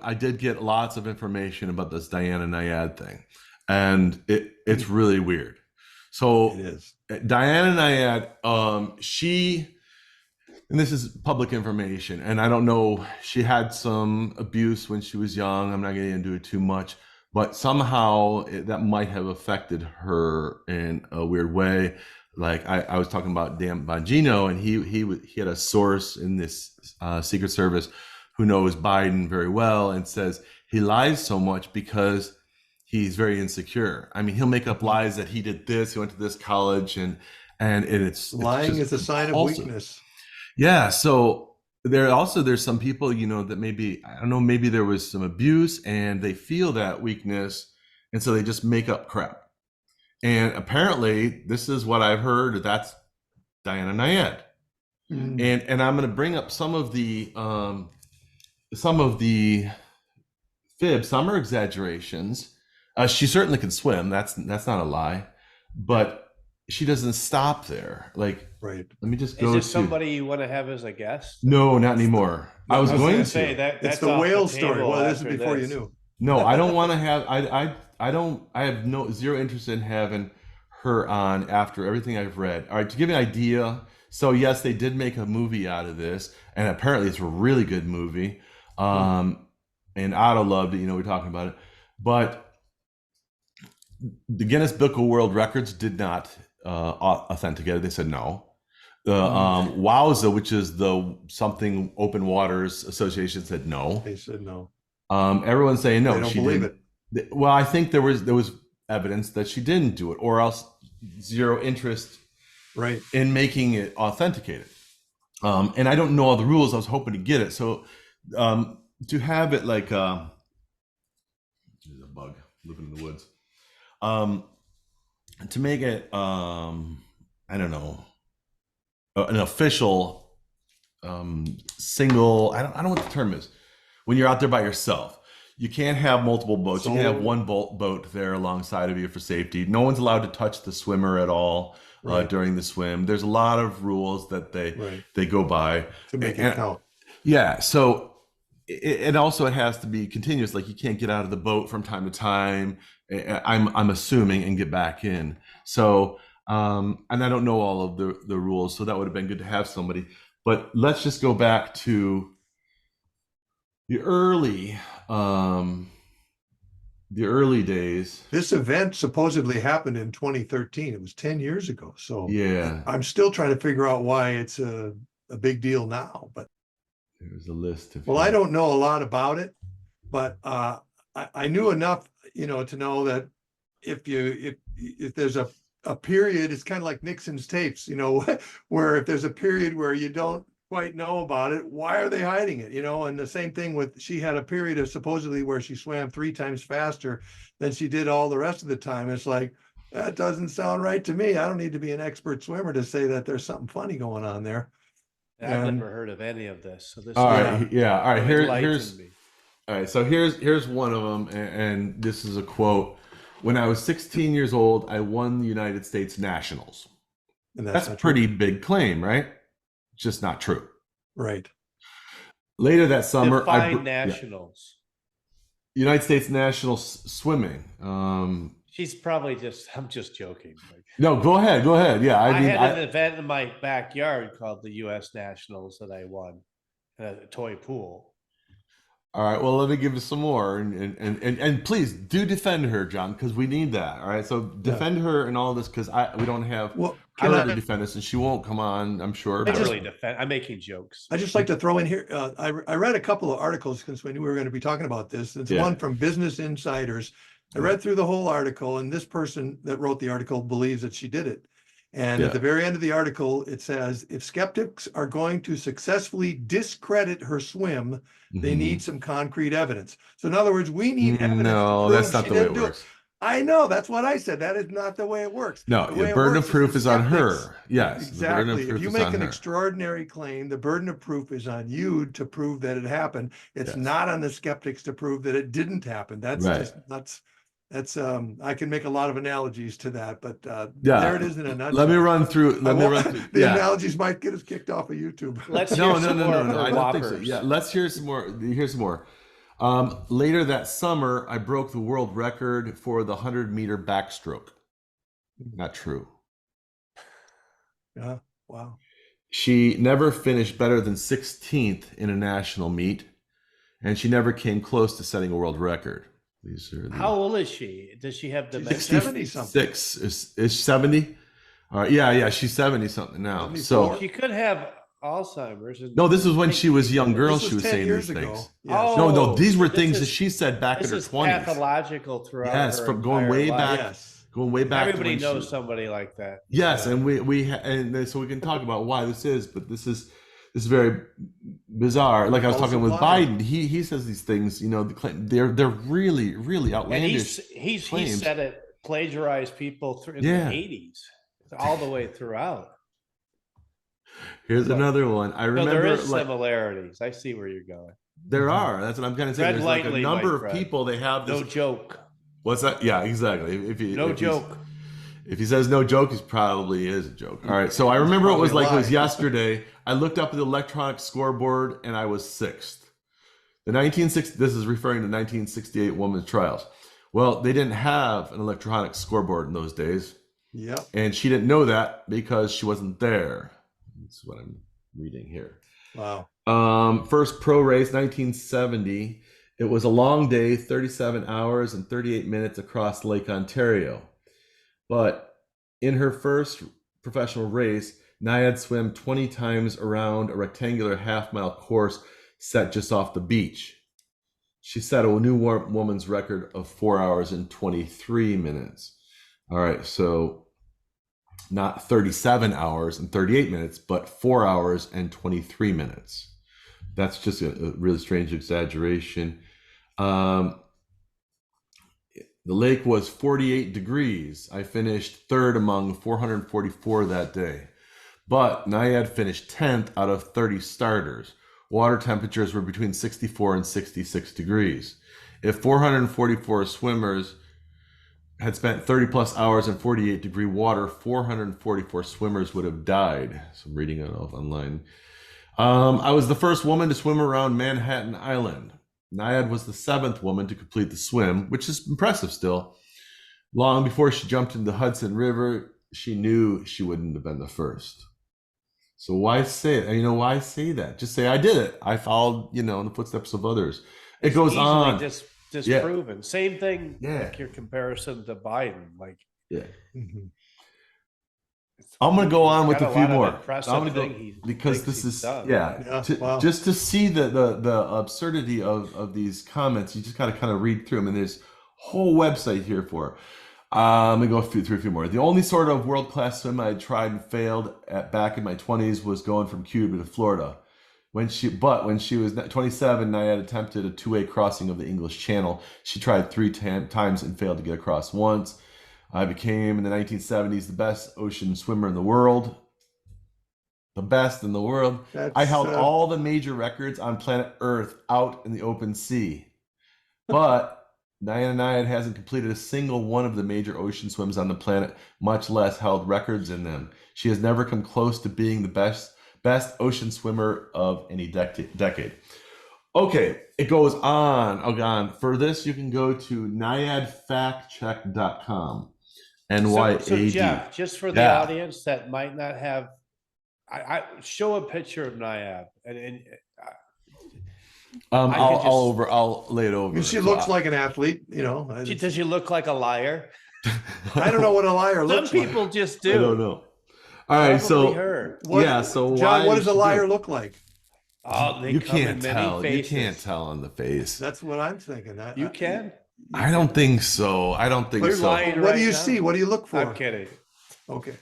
I did get lots of information about this Diana Nyad thing, and it's really weird. It So is. Diana Nyad, she, and this is public information, and I don't know, she had some abuse when she was young. I'm not getting into it too much, but somehow that might have affected her in a weird way. Like I was talking about Dan Bongino, and he had a source in this Secret Service who knows Biden very well and says he lies so much because he's very insecure. I mean, he'll make up lies that he did this, he went to this college, and it's Lying just is a sign of compulsive. weakness. Yeah. So there's some people, that maybe, I don't know, maybe there was some abuse and they feel that weakness, and so they just make up crap. And apparently, this is what I've heard. That's Diana Nyad. And I'm going to bring up some of the fibs. Some are exaggerations. She certainly can swim. That's not a lie, but she doesn't stop there. Like, Right. let me just Is go this to. somebody you want to have as a guest? No, not anymore. I was going gonna to say that It's that's the off whale the story. table Well, this is after before you this. knew. No, I don't want to have. I have zero interest in having her on after everything I've read. All right, to give you an idea. So yes, they did make a movie out of this, and apparently it's a really good movie. And Otto loved it. We're talking about it, but the Guinness Book of World Records did not authenticate it. They said no. The WOWSA, which is the something Open Waters Association, said no. They said no. Everyone's saying no. They don't she believe didn't. Well, I think there was evidence that she didn't do it, or else zero interest Right. in making it authenticated. And I don't know all the rules. I was hoping to get it. So to have it like there's a bug living in the woods. To make it I don't know, an official single, I don't know what the term is. When you're out there by yourself, you can't have multiple boats. You can have one boat there alongside of you for safety. No one's allowed to touch the swimmer at all during the swim. There's a lot of rules that they go by To make it count. Yeah. So it also, it has to be continuous. Like, you can't get out of the boat from time to time, I'm assuming, and get back in. So and I don't know all of the rules, so that would have been good to have somebody. But let's just go back to the early days. This event supposedly happened in 2013. It was 10 years ago. So Yeah, I'm still trying to figure out why it's a big deal now. But there's a list of. well, I don't know a lot about it, but I knew enough, to know that if there's a period, it's kind of like Nixon's tapes, where if there's a period where you don't quite know about it, why are they hiding it? And the same thing with, she had a period of supposedly where she swam 3 times faster than she did all the rest of the time. It's like, that doesn't sound right to me. I don't need to be an expert swimmer to say that there's something funny going on there. I've never heard of any of this. So this All right, yeah. All right, here's me. all right. So here's one of them, and this is a quote. When I was 16 years old, I won the United States Nationals. And That's a not pretty big claim, right? Just not true. true. Right. Later that summer, Define nationals. United States Nationals swimming. She's probably I'm just joking. No, go ahead. Yeah, I had an event in my backyard called the U.S. Nationals that I won in a toy pool. All right. Well, let me give you some more, and please do defend her, John, because we need that. All right. So defend her and all this, because we don't have. Well, I let her defend us, and she won't come on, I'm sure. I really defend. I'm making jokes. I just like to throw in here. I read a couple of articles because we knew we were going to be talking about this. It's one from Business Insiders. I read through the whole article, and this person that wrote the article believes that she did it. And at the very end of the article, it says, if skeptics are going to successfully discredit her swim, they need some concrete evidence. So in other words, we need evidence. No, that's not the way it works. I know, that's what I said. That is not the way it works. No, the burden of proof is on her. Yes, exactly. If you make an extraordinary claim, the burden of proof is on you to prove that it happened. It's not on the skeptics to prove that it didn't happen. That's just nuts. That's I can make a lot of analogies to that, but there it is in a nutshell. Let me run through. The analogies might get us kicked off of YouTube. Let's no. I don't think so. Yeah, let's hear some more. Here's some more. Later that summer, I broke the world record for the 100-meter backstroke. Not true. Yeah. Wow. She never finished better than 16th in a national meet, and she never came close to setting a world record. These are the How old is she? Does she have dementia? 70-something. 66 is 70. All right, yeah, she's 70 something now. 74. So She could have Alzheimer's. no, this is when she was a young girl. This She was 10 saying years these ago. things. Yes. No, these were This things that is- she said back in This her is 20s. pathological throughout. Yes, her from going entire way life. back, Yes. going way back. Everybody to when knows she, somebody like that. yes, Yeah. and so we can talk about why this is, but this is very bizarre. Like I was talking with Falsified. Biden, he says these things. You know, they're really And outlandish. he claims. said it plagiarized people through in Yeah. the 80s, all the way throughout. Here's So- another one. I So remember there is like similarities. I see where you're going. there are. That's what I'm kind of saying. Tread There's like a lightly, number my of friend. people. They have this. No joke. What's that? Yeah, exactly. If No joke. If he says no joke, he probably is a joke. All right. So I remember it was probably like a it was lie. yesterday. I looked up at the electronic scoreboard and I was 6th. The 1960. This is referring to 1968 women's trials. Well, they didn't have an electronic scoreboard in those days, Yep. and she didn't know that because she wasn't there. That's what I'm reading here. Wow. First pro race, 1970. It was a long day, 37 hours and 38 minutes across Lake Ontario. But in her first professional race, Nyad swam 20 times around a rectangular half-mile course set just off the beach. She set a new woman's record of 4 hours and 23 minutes. All right, so not 37 hours and 38 minutes, but 4 hours and 23 minutes. That's just a really strange exaggeration. The lake was 48 degrees. I finished 3rd among 444 that day. But Nyad finished 10th out of 30 starters. Water temperatures were between 64 and 66 degrees. If 444 swimmers had spent 30 plus hours in 48 degree water, 444 swimmers would have died. So I'm reading it off online. I was the first woman to swim around Manhattan Island. Nyad was the 7th woman to complete the swim, which is impressive still. Long before she jumped into the Hudson River, she knew she wouldn't have been the first. So why say it? You know, why say that? Just say, I did it. I followed, in the footsteps of others. It goes Easily on. disproven. Same thing. Yeah. Like your comparison to Biden. Like Yeah. Mhm. I'm going to go on he's with got a few lot of more. impressive I'm going to thing go he because thinks this he's is, done. Yeah, wow. just to see the absurdity of these comments, you just got to kind of read through them. And there's a whole website here for. Let me go through a few more. The only sort of world-class swim I had tried and failed at back in my 20s was going from Cuba to Florida. When she was 27, I had attempted a two-way crossing of the English Channel. She tried 3 times and failed to get across once. I became, in the 1970s, the best ocean swimmer in the world. The best in the world. I held all the major records on planet Earth out in the open sea. But Diana Nyad hasn't completed a single one of the major ocean swims on the planet, much less held records in them. She has never come close to being the best ocean swimmer of any decade. Okay, it goes on. Oh, God. For this, you can go to nyadfactcheck.com. NYAD. So Jeff, just for the audience that might not have, I show a picture of Nyad and I'll lay it over. She looks like an athlete, does she look like a liar? I don't know what a liar Some looks like. people just do. I don't know. All right, Probably her. So John, why what does a she liar do- look like? Oh, they You come in can't many tell. faces. You can't tell on the face. That's what I'm thinking. You can. I don't think so. I don't think You're so. lying What right do you now. see? What do you look for? I'm kidding. Okay.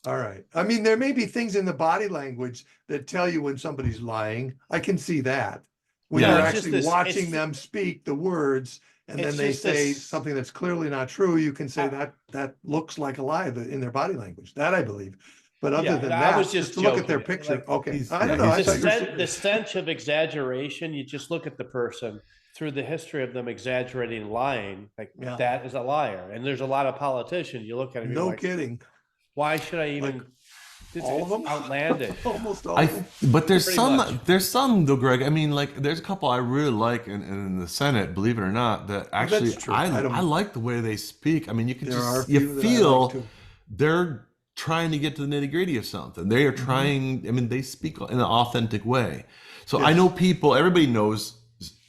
All right. I mean, there may be things in the body language that tell you when somebody's lying. I can see that. When Yeah. you're It's just actually this- watching it's- them speak the words and then It's they just say this- something that's clearly not true, you can say that looks like a lie in their body language. That I believe. But other Yeah, than I that, was just to look at their joking. picture. Like, Okay. he's- I don't yeah, know. I he's thought you were The serious. stench of exaggeration, you just look at the person through the history of them exaggerating, lying, like Yeah. that is a liar. And there's a lot of politicians, you look at them, you're No like, kidding. why should I even It's All of them? outlandish. Almost all of them. But there's Pretty much. there's some though, Greg. I mean, like there's a couple I really like in the Senate, believe it or not, that actually that's true. I like the way they speak. I mean, you can There are a just you few that I feel like too. they're trying to get to the nitty gritty of something. They are trying. I mean, they speak in an authentic way. So I Yes. know people. Everybody knows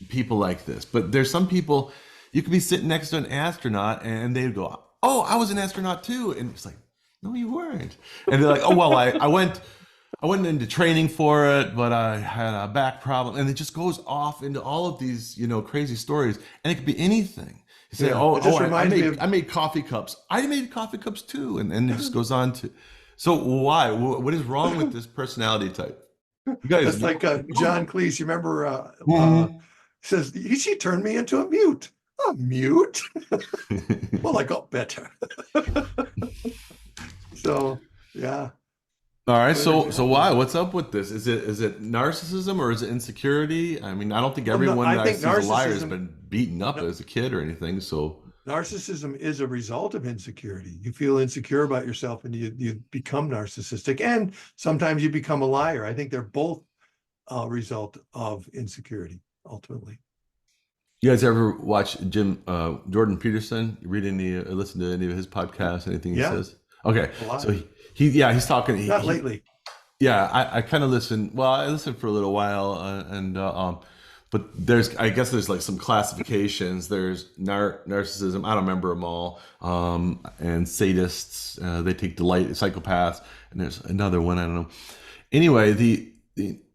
people like this, but there's some people. You could be sitting next to an astronaut, and they'd go, "Oh, I was an astronaut too," and it's like, "No, you weren't." And they're like, "Oh, well, I went into training for it, but I had a back problem," and it just goes off into all of these, crazy stories, and it could be anything. You say, Yeah, "Oh, it just I reminds me made of- I made coffee cups. I made coffee cups too," and it just goes on to. So why? What is wrong with this personality type? You guys, That's like John Cleese. You remember? Mhm. Says she turned me into a mute. A mute? Well, I got better. So yeah. All right, so why? What's up with this? Is it narcissism or is it insecurity? I mean, I don't think Well, no, everyone I that I think see is a liar has narcissism- been beaten up No. as a kid or anything. So Narcissism is a result of insecurity. You feel insecure about yourself and you become narcissistic, and sometimes you become a liar. I think they're both a result of insecurity, ultimately. you guys ever watch Jordan Peterson? Read any, listen to any of his podcasts? Anything he Yeah. says? Okay, A lot. so he's talking. Not lately. Yeah, I kind of listened. Well, I listened for a little while, but I guess there's like some classifications. There's narcissism. I don't remember them all. And sadists, they take delight. Psychopaths, and there's another one. I don't know. Anyway, the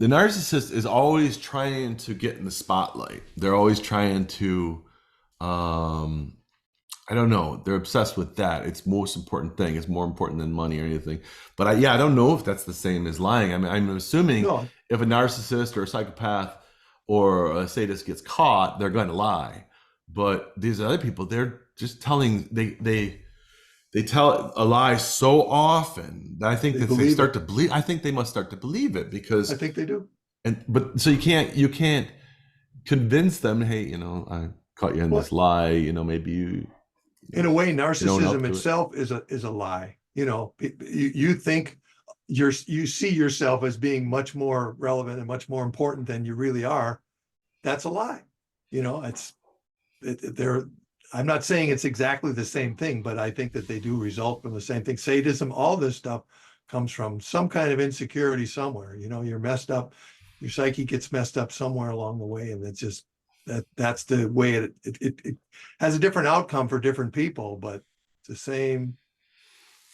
narcissist is always trying to get in the spotlight. They're always trying to. I don't know. They're obsessed with that. It's most important thing. It's more important than money or anything. But I don't know if that's the same as lying. I mean, I'm assuming No. if a narcissist or a psychopath or a sadist gets caught, they're going to lie. But these other people, they're just telling. They tell a lie so often that I think They that they believe start to believe. I think they must start to believe it because. I think they do. But so you can't convince them. Hey, I caught you in this lie. Maybe you. In a way, own up narcissism to it. itself is a lie. You think you see yourself as being much more relevant and much more important than you really are. That's a lie. I'm not saying it's exactly the same thing, but I think that they do result from the same thing. Sadism, all this stuff comes from some kind of insecurity somewhere. You're messed up, your psyche gets messed up somewhere along the way, and it's just that's the way it has a different outcome for different people, but it's the same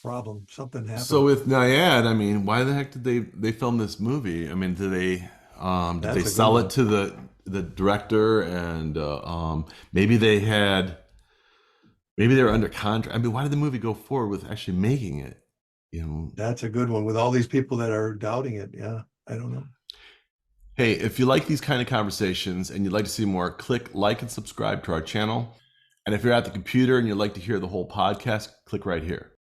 problem. Something happened. So with Nyad, I mean, why the heck did they film this movie? I mean, did they That's a good sell one. it to the director and maybe maybe they were under contract? I mean, why did the movie go forward with actually making it? That's a good one with all these people that are doubting it. Yeah, I don't know. Hey, if you like these kind of conversations and you'd like to see more, click like and subscribe to our channel. And if you're at the computer and you'd like to hear the whole podcast, click right here.